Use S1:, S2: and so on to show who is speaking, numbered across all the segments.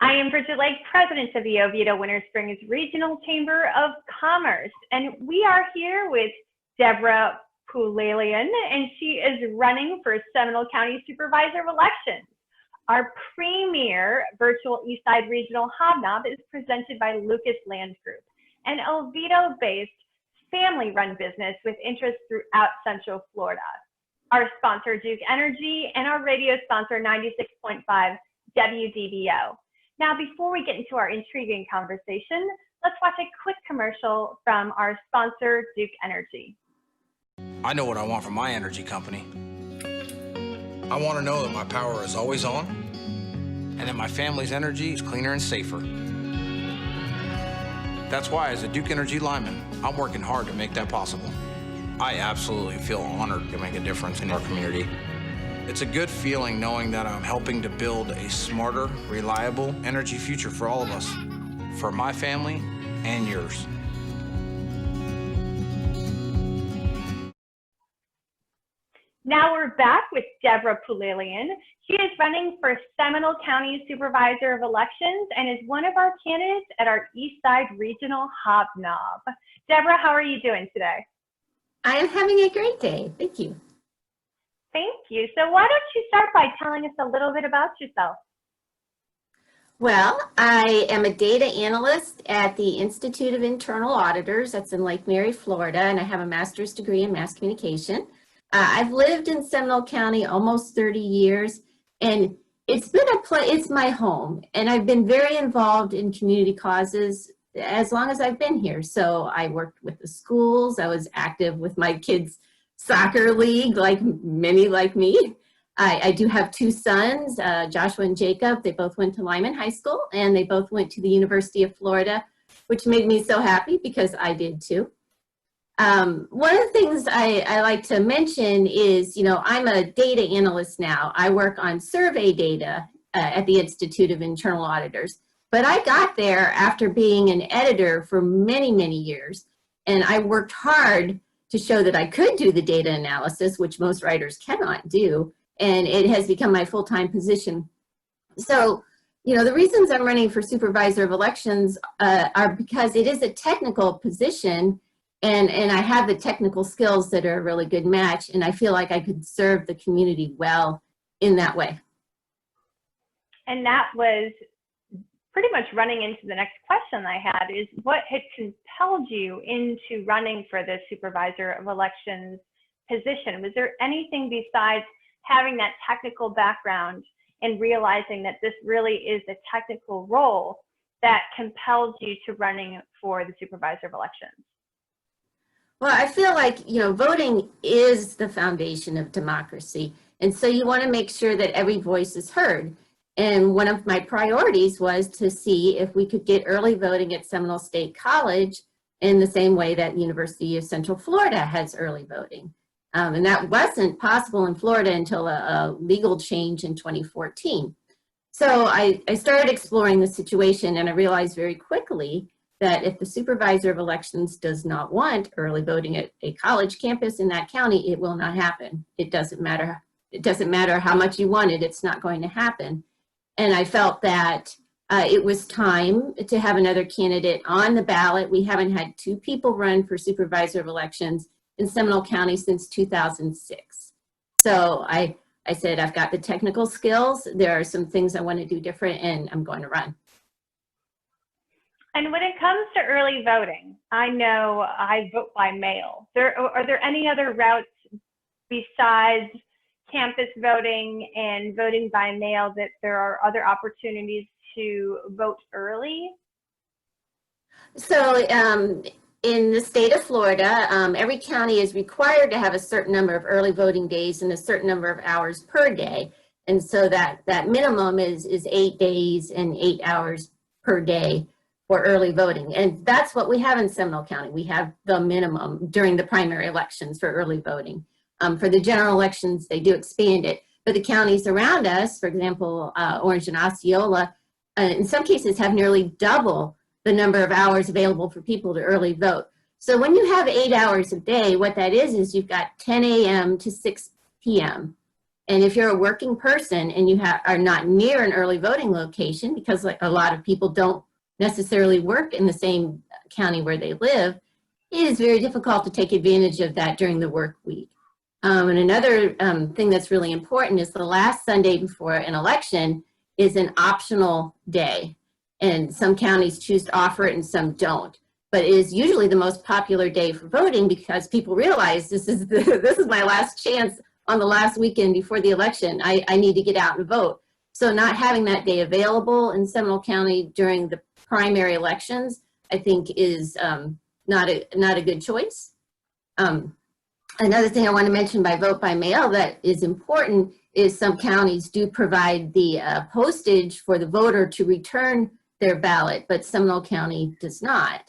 S1: I am Bridget Lake, President of the Oviedo Winter Springs Regional Chamber of Commerce, and we are here with Deborah Poulalion, and she is running for Seminole County Supervisor of Elections. Our premier virtual Eastside Regional Hob Nob is presented by Lucas Land Group, an Oviedo-based family-run business with interests throughout Central Florida. Our sponsor, Duke Energy, and our radio sponsor, 96.5 WDBO. Now, before we get into our intriguing conversation, let's watch a quick commercial from our sponsor, Duke Energy.
S2: I know what I want from my energy company. I want to know that my power is always on and that my family's energy is cleaner and safer. That's why, as a Duke Energy lineman, I'm working hard to make that possible. I absolutely feel honored to make a difference in our community. It's a good feeling knowing that I'm helping to build a smarter, reliable energy future for all of us, for my family and yours.
S1: Now we're back with Deborah Poulalion. She is running for Seminole County Supervisor of Elections and is one of our candidates at our Eastside Regional Hob Nob. Deborah, how are you doing today?
S3: I am having a great day. Thank you.
S1: Thank you. So why don't you start by telling us a little bit about yourself?
S3: Well, I am a data analyst at the Institute of Internal Auditors. That's in Lake Mary, Florida, and I have a master's degree in mass communication. I've lived in Seminole County almost 30 years, and it's my home, and I've been very involved in community causes as long as I've been here. So I worked with the schools. I was active with my kids' soccer league, like many like me. I do have two sons, Joshua and Jacob. They both went to Lyman High School, and they both went to the University of Florida, which made me so happy because I did too. One of the things I like to mention is, I'm a data analyst now. I work on survey data at the Institute of Internal Auditors. But I got there after being an editor for many, many years, and I worked hard to show that I could do the data analysis, which most writers cannot do, and it has become my full-time position. So, the reasons I'm running for Supervisor of Elections are because it is a technical position, and I have the technical skills that are a really good match, and I feel like I could serve the community well in that way.
S1: And that was pretty much running into the next question I had, is what had compelled you into running for the Supervisor of Elections position? Was there anything besides having that technical background and realizing that this really is a technical role that compelled you to running for the Supervisor of Elections?
S3: Well, I feel like, voting is the foundation of democracy. And so you want to make sure that every voice is heard. And one of my priorities was to see if we could get early voting at Seminole State College in the same way that University of Central Florida has early voting. And that wasn't possible in Florida until a legal change in 2014. So I started exploring the situation, and I realized very quickly that if the Supervisor of Elections does not want early voting at a college campus in that county, it will not happen. It doesn't matter. It doesn't matter how much you want it, it's not going to happen. And I felt that it was time to have another candidate on the ballot. We haven't had two people run for Supervisor of Elections in Seminole County since 2006. So I said, I've got the technical skills. There are some things I want to do different, and I'm going to run.
S1: And when it comes to early voting, I know I vote by mail. Are there any other routes besides campus voting and voting by mail that there are other opportunities to vote early?
S3: So in the state of Florida, every county is required to have a certain number of early voting days and a certain number of hours per day. And so that minimum is 8 days and 8 hours per day for early voting. And that's what we have in Seminole County. We have the minimum during the primary elections for early voting. For the general elections, they do expand it. But the counties around us, for example, Orange and Osceola, in some cases have nearly double the number of hours available for people to early vote. So when you have 8 hours a day, what that is you've got 10 a.m. to 6 p.m. And if you're a working person and you are not near an early voting location, because like a lot of people don't necessarily work in the same county where they live, it is very difficult to take advantage of that during the work week. And another thing that's really important is the last Sunday before an election is an optional day. And some counties choose to offer it and some don't. But it is usually the most popular day for voting because people realize this is my last chance on the last weekend before the election. I need to get out and vote. So not having that day available in Seminole County during the primary elections, I think is not a good choice. Another thing I want to mention by vote by mail that is important is some counties do provide the postage for the voter to return their ballot, but Seminole County does not.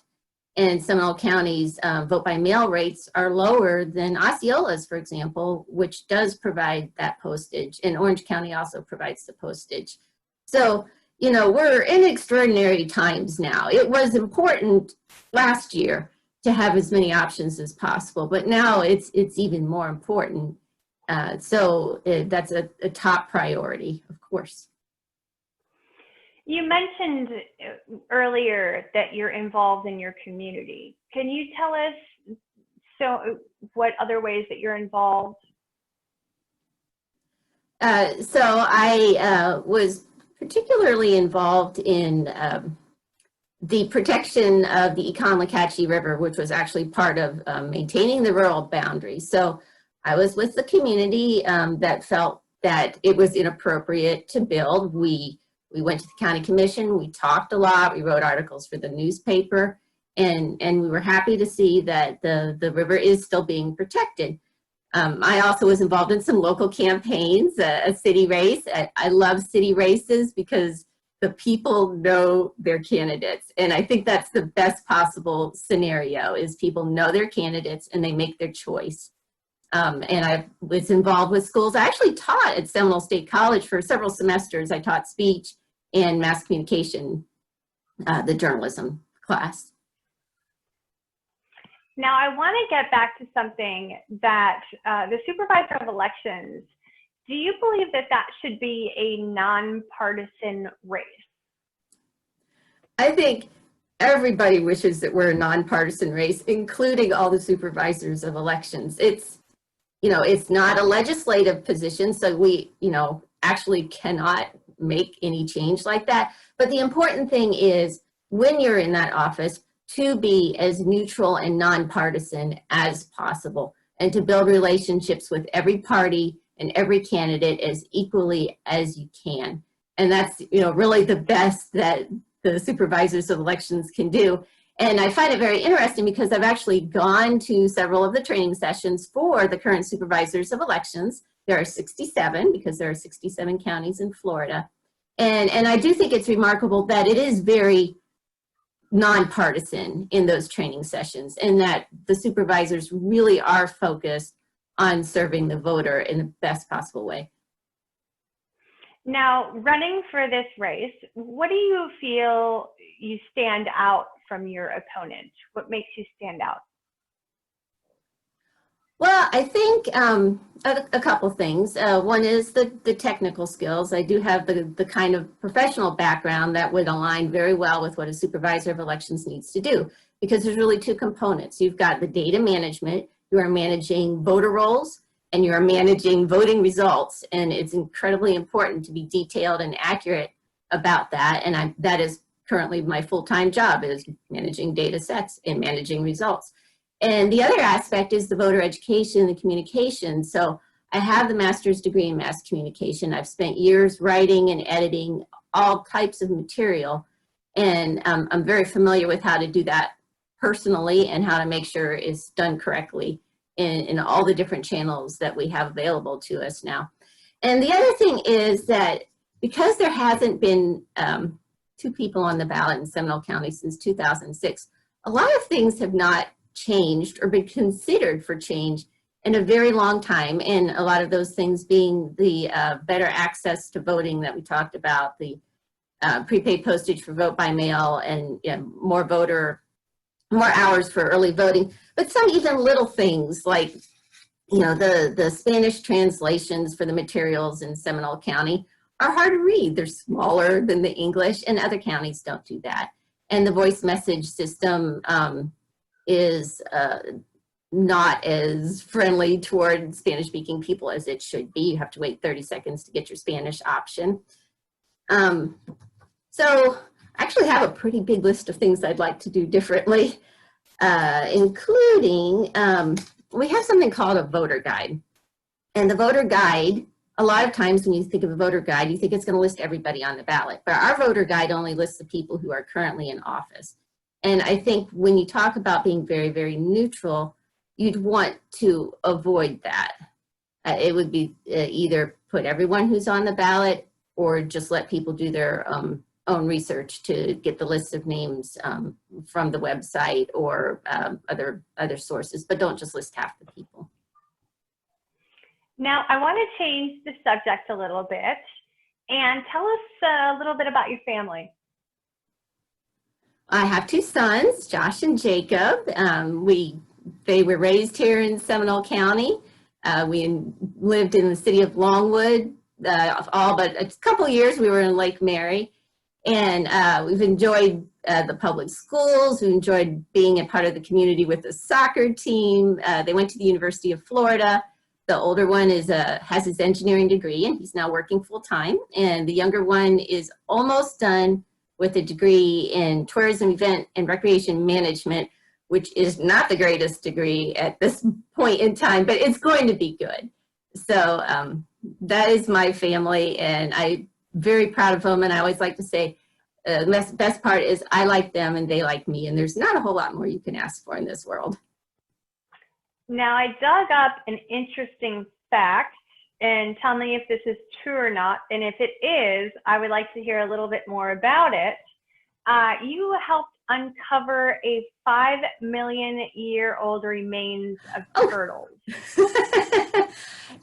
S3: And Seminole County's vote by mail rates are lower than Osceola's, for example, which does provide that postage. And Orange County also provides the postage. So, you know, we're in extraordinary times now. It was important last year to have as many options as possible, but now it's even more important. So that's a top priority, of course.
S1: You mentioned earlier that you're involved in your community. Can you tell us what other ways that you're involved?
S3: So I was particularly involved in the protection of the Econlacatchee River, which was actually part of maintaining the rural boundaries. So I was with the community that felt that it was inappropriate to build. We went to the county commission, we talked a lot, we wrote articles for the newspaper, and we were happy to see that the river is still being protected. I also was involved in some local campaigns, a city race. I love city races because the people know their candidates. And I think that's the best possible scenario is people know their candidates and they make their choice. And I was involved with schools. I actually taught at Seminole State College for several semesters. I taught speech and mass communication, the journalism class.
S1: Now, I want to get back to something that the Supervisor of Elections, do you believe that that should be a nonpartisan race?
S3: I think everybody wishes that we're a nonpartisan race, including all the Supervisors of Elections. It's, you know, it's not a legislative position, so we, you know, actually cannot make any change like that. But the important thing is when you're in that office to be as neutral and nonpartisan as possible and to build relationships with every party and every candidate as equally as you can. And that's, you know, really the best that the Supervisors of Elections can do. And I find it very interesting because I've actually gone to several of the training sessions for the current Supervisors of Elections. There are 67 because there are 67 counties in Florida. And I do think it's remarkable that it is very nonpartisan in those training sessions and that the supervisors really are focused on serving the voter in the best possible way.
S1: Now, running for this race, what do you feel you stand out from your opponent? What makes you stand out?
S3: Well, I think a couple things. One is the technical skills. I do have the kind of professional background that would align very well with what a Supervisor of Elections needs to do, because there's really two components. You've got the data management. You are managing voter rolls and you are managing voting results. And it's incredibly important to be detailed and accurate about that. And that is currently my full-time job, is managing data sets and managing results. And the other aspect is the voter education and communication. So I have the master's degree in mass communication. I've spent years writing and editing all types of material. And I'm very familiar with how to do that personally and how to make sure it's done correctly in all the different channels that we have available to us now. And the other thing is that because there hasn't been two people on the ballot in Seminole County since 2006, a lot of things have not changed or been considered for change in a very long time. And a lot of those things being the better access to voting that we talked about, the prepaid postage for vote by mail, and more hours for early voting. But some even little things like you know, the Spanish translations for the materials in Seminole County are hard to read. They're smaller than the English, and other counties don't do that. And the voice message system is not as friendly toward Spanish-speaking people as it should be. You have to wait 30 seconds to get your Spanish option. So I actually have a pretty big list of things I'd like to do differently, including we have something called a voter guide. And the voter guide, a lot of times when you think of a voter guide, you think it's going to list everybody on the ballot. But our voter guide only lists the people who are currently in office. And I think when you talk about being very, very neutral, you'd want to avoid that. It would be either put everyone who's on the ballot or just let people do their own research to get the list of names from the website or other sources, but don't just list half the people.
S1: Now, I want to change the subject a little bit and tell us a little bit about your family.
S3: I have two sons, Josh and Jacob. They were raised here in Seminole County. We lived in the city of Longwood all but a couple years. We were in Lake Mary, and we've enjoyed the public schools. We enjoyed being a part of the community with the soccer team. They went to the University of Florida. The older one has his engineering degree, and he's now working full time. And the younger one is almost done with a degree in tourism, event, and recreation management, which is not the greatest degree at this point in time, but it's going to be good. So that is my family, and I'm very proud of them. And I always like to say, the best part is I like them and they like me, and there's not a whole lot more you can ask for in this world.
S1: Now, I dug up an interesting fact, and tell me if this is true or not. And if it is, I would like to hear a little bit more about it. You helped uncover a 5 million year old remains of turtles.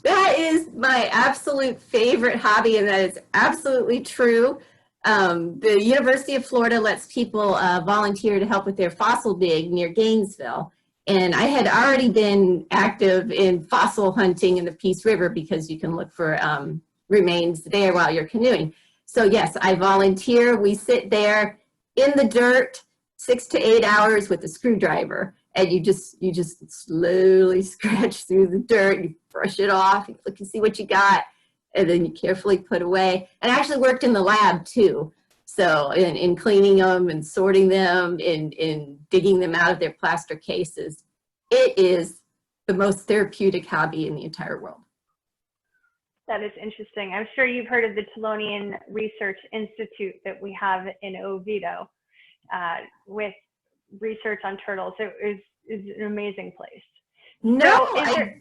S3: That is my absolute favorite hobby, and that is absolutely true. The University of Florida lets people volunteer to help with their fossil dig near Gainesville. And I had already been active in fossil hunting in the Peace River because you can look for remains there while you're canoeing. So yes, I volunteer. We sit there in the dirt 6 to 8 hours with a screwdriver, and you just slowly scratch through the dirt, you brush it off, you look and see what you got, and then you carefully put away. And I actually worked in the lab too. So in cleaning them and sorting them, in digging them out of their plaster cases. It is the most therapeutic hobby in the entire world.
S1: That is interesting. I'm sure you've heard of the Poulalion Research Institute that we have in Oviedo with research on turtles. It is an amazing place.
S3: No,
S1: so
S3: I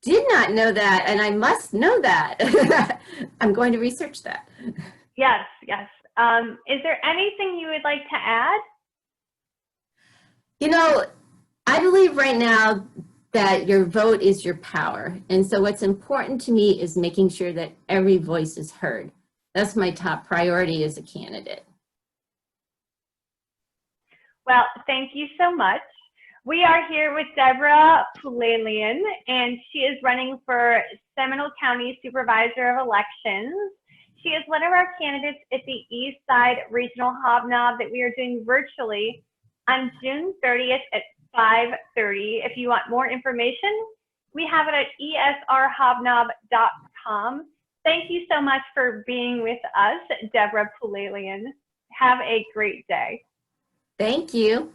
S3: did not know that, and I must know that. I'm going to research that.
S1: Yes, yes. Is there anything you would like to add?
S3: You know, I believe right now that your vote is your power. And so what's important to me is making sure that every voice is heard. That's my top priority as a candidate.
S1: Well, thank you so much. We are here with Deborah Poulalion, and she is running for Seminole County Supervisor of Elections. She is one of our candidates at the East Side Regional Hob Nob that we are doing virtually on June 30th at 5:30. If you want more information, we have it at esrhobnob.com. Thank you so much for being with us, Deborah Poulalion. Have a great day.
S3: Thank you.